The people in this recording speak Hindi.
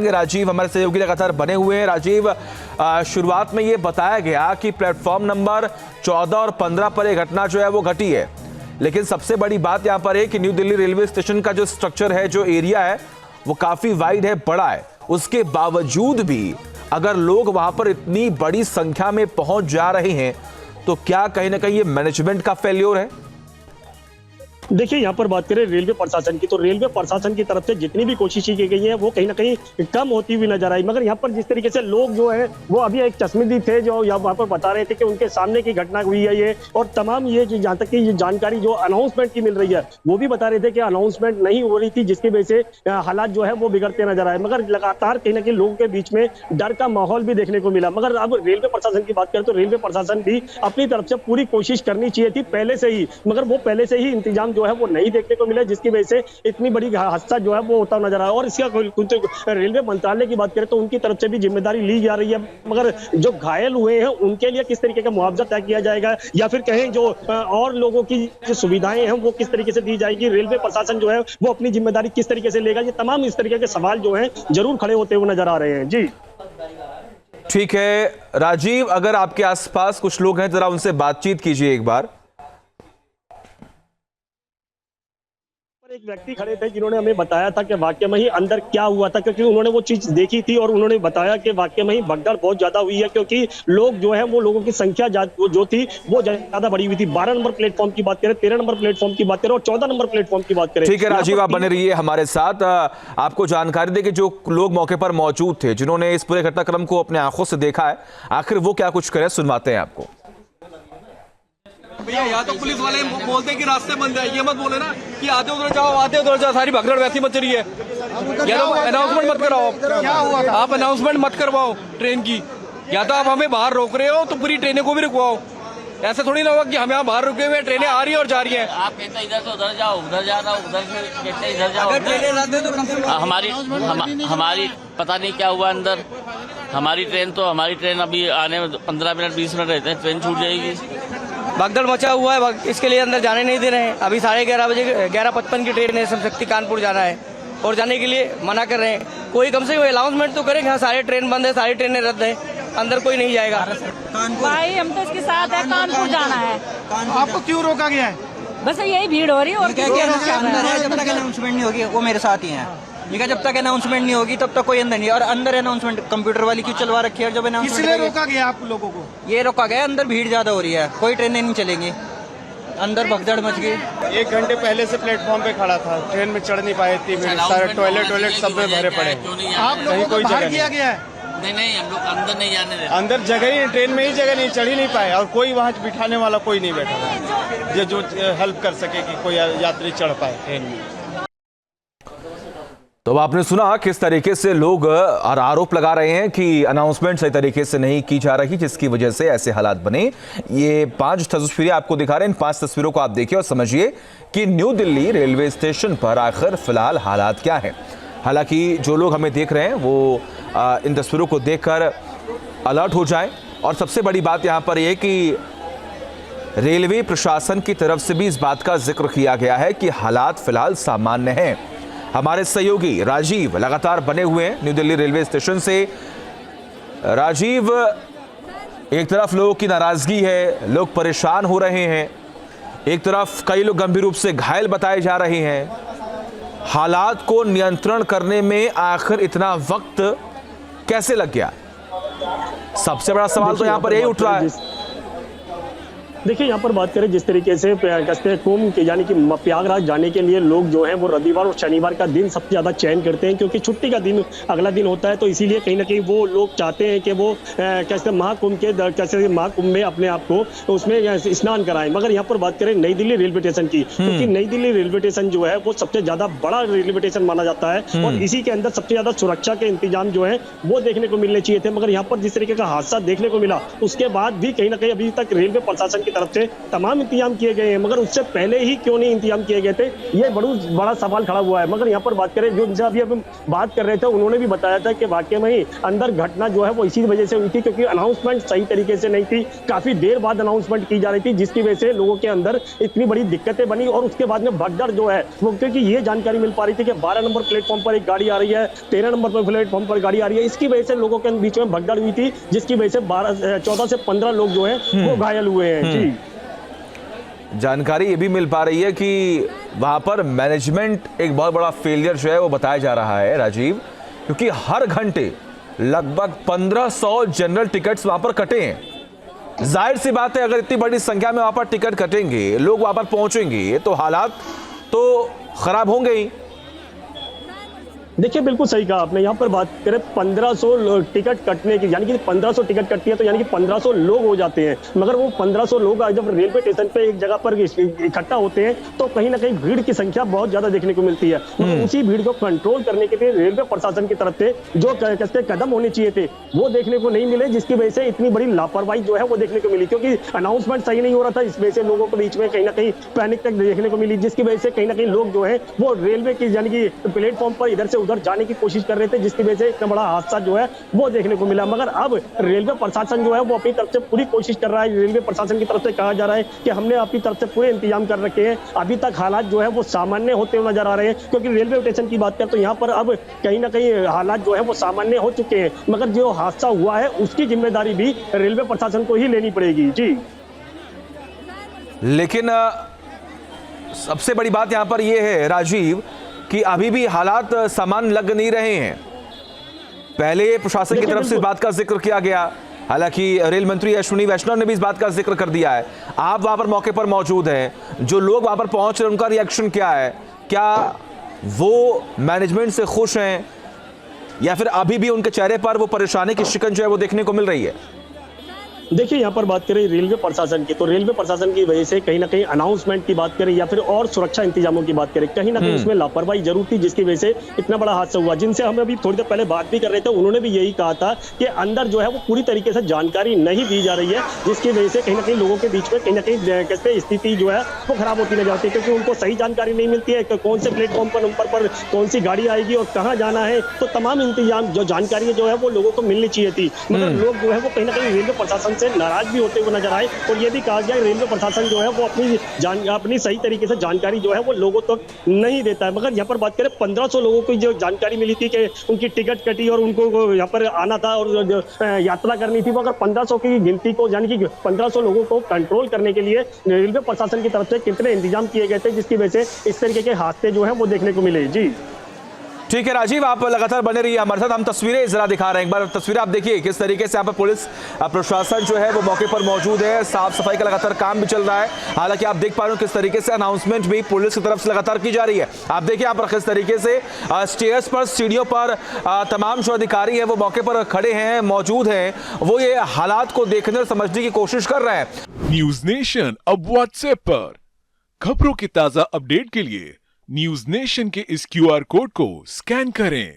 जानेंगे। राजीव हमारे सहयोगी लगातार बने हुए हैं। राजीव, शुरुआत में ये बताया गया कि प्लेटफॉर्म नंबर 14 और 15 पर यह घटना जो है वो घटी है, लेकिन सबसे बड़ी बात यहां पर है कि न्यू दिल्ली रेलवे स्टेशन का जो स्ट्रक्चर है, जो एरिया है, वो काफी वाइड है, बड़ा है। उसके बावजूद भी अगर लोग वहां पर इतनी बड़ी संख्या में पहुंच जा रहे हैं तो क्या कहीं ना कहीं ये मैनेजमेंट का फेल्योर है? देखिए, यहाँ पर बात करें रेलवे प्रशासन की, तो रेलवे प्रशासन की तरफ से जितनी भी कोशिशें की गई है वो कहीं ना कहीं कम होती हुई नजर आई। मगर यहाँ पर जिस तरीके से लोग जो है वो अभी एक चश्मदीद थे जो वहाँ पर बता रहे थे कि उनके सामने की घटना हुई है ये, और तमाम ये जहाँ तक की ये जानकारी जो अनाउंसमेंट की मिल रही है वो भी बता रहे थे कि अनाउंसमेंट नहीं हो रही थी, जिसकी वजह से हालात जो है वो बिगड़ते नजर आए। मगर लगातार कहीं ना कहीं लोगों के बीच में डर का माहौल भी देखने को मिला। मगर अब रेलवे प्रशासन की बात करें तो रेलवे प्रशासन भी अपनी तरफ से पूरी कोशिश करनी चाहिए थी पहले से ही, मगर वो पहले से ही इंतजाम जो है वो नहीं देखने को मिला, जिसकी वजह से इतनी बड़ी हादसा जो है वो होता नजर आया। और इसका कुछ रेलवे मंत्रालय की बात करें तो उनकी तरफ से भी जिम्मेदारी ली जा रही है, मगर जो घायल हुए हैं उनके लिए किस तरीके का मुआवजा तय किया जाएगा, या फिर कहें जो और लोगों की जो सुविधाएं हैं वो किस तरीके से दी जाएगी, रेलवे प्रशासन जो है वो अपनी जिम्मेदारी किस तरीके से लेगा, ये तमाम इस तरीके के सवाल जो है जरूर खड़े होते हुए नजर आ रहे हैं। जी ठीक है राजीव, अगर आपके आसपास कुछ लोग हैं जरा उनसे बातचीत कीजिए एक बार। एक व्यक्ति खड़े थे जिन्होंने हमें बताया था कि वाकई में ही अंदर क्या हुआ था, क्योंकि उन्होंने वो चीज देखी थी और उन्होंने बताया कि वाकई में ही भगदड़ बहुत ज्यादा हुई है, क्योंकि लोग जो है वो लोगों की संख्या जो थी वो ज्यादा बढ़ी हुई थी। 12 नंबर प्लेटफॉर्म की बात करें, 13 नंबर प्लेटफॉर्म की बात करें और 14 नंबर प्लेटफॉर्म की बात करें। ठीक है राजीव, आप बने रहिए हमारे साथ। आपको जानकारी दे कि जो लोग मौके पर मौजूद थे, जिन्होंने इस पूरे घटनाक्रम को अपने आंखों से देखा है, आखिर वो क्या कुछ करे, सुनवाते हैं आपको। भैया यहाँ तो पुलिस वाले बोलते हैं कि रास्ते बंद है, ये मत बोले ना कि आधे उधर जाओ आधे उधर जाओ, सारी भगदड़ वैसी मच रही है। या तो अनाउंसमेंट मत कराओ, क्या हुआ आप अनाउंसमेंट मत करवाओ ट्रेन की, या तो आप हमें बाहर रोक रहे हो तो पूरी ट्रेनें को भी रुकवाओ। ऐसा थोड़ी ना होगा कि हम यहाँ बाहर रुके हुए, ट्रेनें आ रही है और जा रही है। आप कहते इधर से उधर जाओ, उधर जा रहा उधर से कहते इधर जाओ। अगर ट्रेनें रहते तो कम से कम हमारी पता नहीं क्या हुआ अंदर। हमारी ट्रेन अभी आने में 15 मिनट 20 मिनट रहते हैं, ट्रेन छूट जाएगी। भगदड़ मचा हुआ है, इसके लिए अंदर जाने नहीं दे रहे हैं। अभी 11:30 बजे 11:55 की ट्रेन है, शक्ति कानपुर जाना है और जाने के लिए मना कर रहे हैं। कोई कम से कम अनाउंसमेंट तो करे कि हाँ सारे ट्रेन बंद है, सारी ट्रेनें रद्द है, अंदर कोई नहीं जाएगा। भाई हम तो इसके साथ है, कानपुर जाना है। आपको क्यों रोका गया है? बस यही भीड़ हो रही है और जब तक अनाउंसमेंट नहीं होगी वो मेरे साथ ही हैं। ये जब तक अनाउंसमेंट नहीं होगी तब तक कोई अंदर नहीं, और अंदर अनाउंसमेंट कंप्यूटर वाली क्यों चलवा रखी है? जब इसलिए रोका गया आप लोगों को? ये रोका गया, अंदर भीड़ ज्यादा हो रही है, कोई ट्रेनें नहीं चलेंगी, अंदर भगदड़ मच गई। 1 घंटे पहले से प्लेटफॉर्म पे खड़ा था, ट्रेन में चढ़ नहीं पाए थी, सारे टॉयलेट सब में भरे पड़े। आप लोगों को बाहर किया गया है? नहीं, हम लोग अंदर नहीं जाने देते। अंदर जगह ही, ट्रेन में ही जगह नहीं, चढ़ ही नहीं पाए, और कोई वहाँ बिठाने वाला कोई नहीं बैठा जो हेल्प कर सके कि कोई यात्री चढ़ पाए ट्रेन में। तो आपने सुना किस तरीके से लोग और आरोप लगा रहे हैं कि अनाउंसमेंट सही तरीके से नहीं की जा रही, जिसकी वजह से ऐसे हालात बने। ये 5 तस्वीरें आपको दिखा रहे हैं, इन 5 तस्वीरों को आप देखिए और समझिए कि न्यू दिल्ली रेलवे स्टेशन पर आखिर फिलहाल हालात क्या है। हालांकि जो लोग हमें देख रहे हैं वो इन तस्वीरों को देखकर अलर्ट हो जाएं, और सबसे बड़ी बात यहां पर यह कि रेलवे प्रशासन की तरफ से भी इस बात का जिक्र किया गया है कि हालात फिलहाल सामान्य हैं। हमारे सहयोगी राजीव लगातार बने हुए हैं न्यू दिल्ली रेलवे स्टेशन से। राजीव, एक तरफ लोगों की नाराजगी है, लोग परेशान हो रहे हैं, एक तरफ कई लोग गंभीर रूप से घायल बताए जा रहे हैं। हालात को नियंत्रण करने में आखिर इतना वक्त कैसे लग गया? सबसे बड़ा सवाल तो यहां पर यही उठ रहा है। देखिए, यहाँ पर बात करें जिस तरीके से कस्बे कुंभ के यानी कि प्रयागराज जाने के लिए लोग जो हैं वो रविवार और शनिवार का दिन सबसे ज़्यादा चयन करते हैं, क्योंकि छुट्टी का दिन अगला दिन होता है। तो इसीलिए कहीं ना कहीं वो लोग चाहते हैं कि वो कैसे महाकुंभ में अपने आप को उसमें स्नान कराएं। मगर यहाँ पर बात करें नई दिल्ली रेलवे स्टेशन की, क्योंकि नई दिल्ली रेलवे स्टेशन जो है वो सबसे ज़्यादा बड़ा रेलवे स्टेशन माना जाता है और इसी के अंदर सबसे ज़्यादा सुरक्षा के इंतजाम जो है वो देखने को मिलने चाहिए थे। मगर यहाँ पर जिस तरीके का हादसा देखने को मिला उसके बाद भी कहीं ना कहीं अभी तक रेलवे प्रशासन की तरफ से तमाम इंतजाम किए गए हैं, मगर उससे पहले ही क्यों नहीं इंतजाम किए गए थे, ये बड़ा सवाल खड़ा हुआ है। मगर यहाँ पर बात करें, जो जिनसे अभी हम बात कर रहे थे, उन्होंने भी बताया था कि वाकई में ही अंदर घटना जो है वो इसी वजह से हुई थी, क्योंकि अनाउंसमेंट सही तरीके से नहीं थी, काफी देर बाद अनाउंसमेंट की जा रही थी, जिसकी वजह से लोगों के अंदर इतनी बड़ी दिक्कतें बनी। और उसके बाद में भगदड़ जो है वो, क्योंकि ये जानकारी मिल पा रही थी कि 12 नंबर प्लेटफॉर्म पर एक गाड़ी आ रही है, 13 नंबर पर प्लेटफॉर्म पर गाड़ी आ रही है, इसकी वजह से लोगों के बीच में भगदड़ हुई थी, जिसकी वजह से 14 से 15 लोग जो है वो घायल हुए हैं। जी, जानकारी ये भी मिल पा रही है कि वहां पर मैनेजमेंट एक बहुत बड़ा फेलियर जो है वो बताया जा रहा है राजीव, क्योंकि हर घंटे लगभग 1500 जनरल टिकट्स वहां पर कटे हैं। जाहिर सी बात है, अगर इतनी बड़ी संख्या में वहां पर टिकट कटेंगे, लोग वहां पर पहुंचेंगे, तो हालात तो खराब होंगे ही। देखिए बिल्कुल सही कहा आपने। यहाँ पर बात करें 1500 टिकट कटने की, यानी कि 1500 टिकट कटती है तो यानी कि 1500 लोग हो जाते हैं, मगर वो 1500 लोग जब रेलवे स्टेशन पे एक जगह पर इकट्ठा होते हैं तो कहीं ना कहीं भीड़ की संख्या बहुत ज्यादा देखने को मिलती है। मगर उसी भीड़ को कंट्रोल करने के लिए रेलवे प्रशासन की तरफ से जो कैसे कदम होने चाहिए थे वो देखने को नहीं मिले, जिसकी वजह से इतनी बड़ी लापरवाही जो है वो देखने को मिली, क्योंकि अनाउंसमेंट सही नहीं हो रहा था। इस वजह से लोगों के बीच में कहीं ना कहीं पैनिक तक देखने को मिली, जिसकी वजह से कहीं ना कहीं लोग जो है वो रेलवे की यानी कि प्लेटफॉर्म पर इधर से उधर जाने की कोशिश कर रहे थे, जिसकी वजह से इतना बड़ा हादसा जो है वो देखने को मिला। मगर अब रेलवे प्रशासन जो है वो अपनी तरफ से पूरी कोशिश कर रहा है। रेलवे प्रशासन की तरफ से कहा जा रहा है कि हमने अपनी तरफ से पूरे इंतजाम कर रखे हैं। अभी तक हालात जो है वो सामान्य होते हुए नजर आ रहे हैं, क्योंकि रेलवे स्टेशन की बात करें तो यहाँ पर अब कहीं ना कहीं हालात जो है वो सामान्य हो चुके हैं, मगर जो हादसा हुआ है उसकी जिम्मेदारी भी रेलवे प्रशासन को ही लेनी पड़ेगी। जी, लेकिन सबसे बड़ी बात यहां पर यह है राजीव कि अभी भी हालात सामान्य लग नहीं रहे हैं। पहले प्रशासन की तरफ से इस बात का जिक्र किया गया, हालांकि रेल मंत्री अश्विनी वैष्णव ने भी इस बात का जिक्र कर दिया है। आप वहां पर मौके पर मौजूद हैं, जो लोग वहां पर पहुंच रहे हैं उनका रिएक्शन क्या है? क्या वो मैनेजमेंट से खुश हैं या फिर अभी भी उनके चेहरे पर वो परेशानी की शिकन जो है वो देखने को मिल रही है? देखिए यहाँ पर बात करें रेलवे प्रशासन की, तो रेलवे प्रशासन की वजह से कहीं ना कहीं अनाउंसमेंट की बात करें या फिर और सुरक्षा इंतजामों की बात करें, कहीं ना कहीं उसमें लापरवाही जरूर थी, जिसकी वजह से इतना बड़ा हादसा हुआ। जिनसे हम अभी थोड़ी देर पहले बात भी कर रहे थे, उन्होंने भी यही कहा था कि अंदर जो है वो पूरी तरीके से जानकारी नहीं दी जा रही है, जिसकी वजह से कहीं ना कहीं लोगों के बीच में कहीं ना कहीं कैसे स्थिति जो है वो खराब होती नजर आती है, क्योंकि उनको सही जानकारी नहीं मिलती है कि कौन से प्लेटफॉर्म पर नंबर पर कौन सी गाड़ी आएगी और कहाँ जाना है। तो तमाम इंतजाम जो जानकारी जो है वो लोगों को मिलनी चाहिए थी, मगर लोग जो है वो कहीं ना कहीं रेलवे प्रशासन से नाराज भी होते हुए नजर आए। और ये भी कहा गया रेलवे प्रशासन जो है वो अपनी सही तरीके से जानकारी जो है वो लोगों तक नहीं देता है। मगर यहाँ पर बात करें 1500 लोगों को जो जानकारी मिली थी कि उनकी टिकट कटी और उनको यहाँ पर आना था और यात्रा करनी थी, वो अगर 1500 की गिनती को यानी कि 1500 लोगों को कंट्रोल करने के लिए रेलवे प्रशासन की तरफ से कितने इंतजाम किए गए थे, जिसकी वजह से इस तरीके के हादसे जो है वो देखने को मिले। जी ठीक है राजीव, आप लगातार बने रहिए हमारे साथ। हम तस्वीरें जरा दिखा रहे हैं, एक बार तस्वीरें आप देखिए किस तरीके से यहाँ पर पुलिस प्रशासन जो है वो मौके पर मौजूद है, साफ सफाई का लगातार काम भी चल रहा है। हालांकि आप देख पा रहे हो किस तरीके से अनाउंसमेंट भी पुलिस की तरफ से लगातार की जा रही है। आप देखिए यहाँ पर किस तरीके से स्टेयर्स पर, सीढ़ियों पर तमाम जो अधिकारी है वो मौके पर खड़े हैं, मौजूद हैं, वो ये हालात को देखने और समझने की कोशिश कर रहे हैं। न्यूज नेशन अब व्हाट्सएप पर खबरों के ताजा अपडेट के लिए न्यूज नेशन के इस QR कोड को स्कैन करें।